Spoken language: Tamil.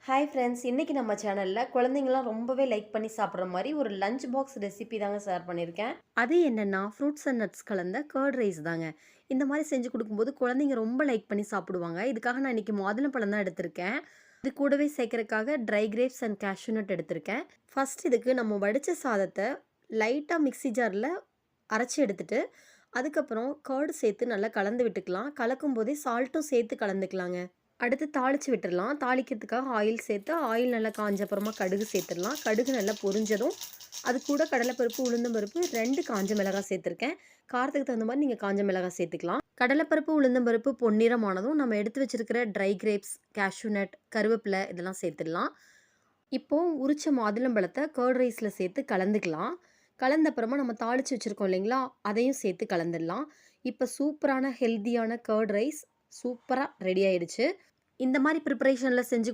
ஹாய் ஃப்ரெண்ட்ஸ், இன்னைக்கு நம்ம சேனலில் குழந்தைங்களாம் ரொம்பவே லைக் பண்ணி சாப்பிட்ற மாதிரி ஒரு லஞ்ச் பாக்ஸ் ரெசிபி தாங்க ஷேர் பண்ணியிருக்கேன். அது என்னென்னா ஃப்ரூட்ஸ் அண்ட் நட்ஸ் கலந்த கர்ட் ரைஸ் தாங்க. இந்த மாதிரி செஞ்சு கொடுக்கும்போது குழந்தைங்க ரொம்ப லைக் பண்ணி சாப்பிடுவாங்க. இதுக்காக நான் இன்னைக்கு மாதுளம்பழம் தான் எடுத்திருக்கேன். இது கூடவே சேர்க்கறதுக்காக dry grapes and cashew nut எடுத்திருக்கேன். ஃபர்ஸ்ட் இதுக்கு நம்ம வடித்த சாதத்தை லைட்டாக மிக்ஸி ஜாரில் அரைச்சி எடுத்துட்டு அதுக்கப்புறம் கர்டு சேர்த்து நல்லா கலந்து விட்டுக்கலாம். கலக்கும் போதே சால்ட்டும் சேர்த்து கலந்துக்கலாங்க. அடுத்து தாளித்து விட்டுடலாம். தாளிக்கிறதுக்காக ஆயில் சேர்த்து ஆயில் நல்லா காஞ்ச அப்புறமா கடுகு சேர்த்துடலாம். கடுகு நல்லா பொரிஞ்சதும் அது கூட கடலைப்பருப்பு, உளுந்தம்பருப்பு, 2 காஞ்ச மிளகாய் சேர்த்துருக்கேன். காரத்துக்கு தகுந்த மாதிரி நீங்கள் காஞ்ச மிளகாய் சேர்த்துக்கலாம். கடலைப்பருப்பு, உளுந்தம்பருப்பு பொன்னிறமானதும் நம்ம எடுத்து வச்சிருக்கிற ட்ரை கிரேப்ஸ், கேஷ்யூ நட், கருவேப்பிலை இதெல்லாம் சேர்த்துடலாம். இப்போது உரிச்ச மாதுளம்பழத்தை கர்ட் ரைஸில் சேர்த்து கலந்துக்கலாம். கலந்த அப்புறமா நம்ம தாளித்து வச்சுருக்கோம் இல்லைங்களா, அதையும் சேர்த்து கலந்துடலாம். இப்போ சூப்பரான ஹெல்த்தியான கர்ட் ரைஸ் சூப்பராக ரெடி ஆயிடுச்சு. இந்த மாதிரி ப்ரிப்பரேஷனில் செஞ்சு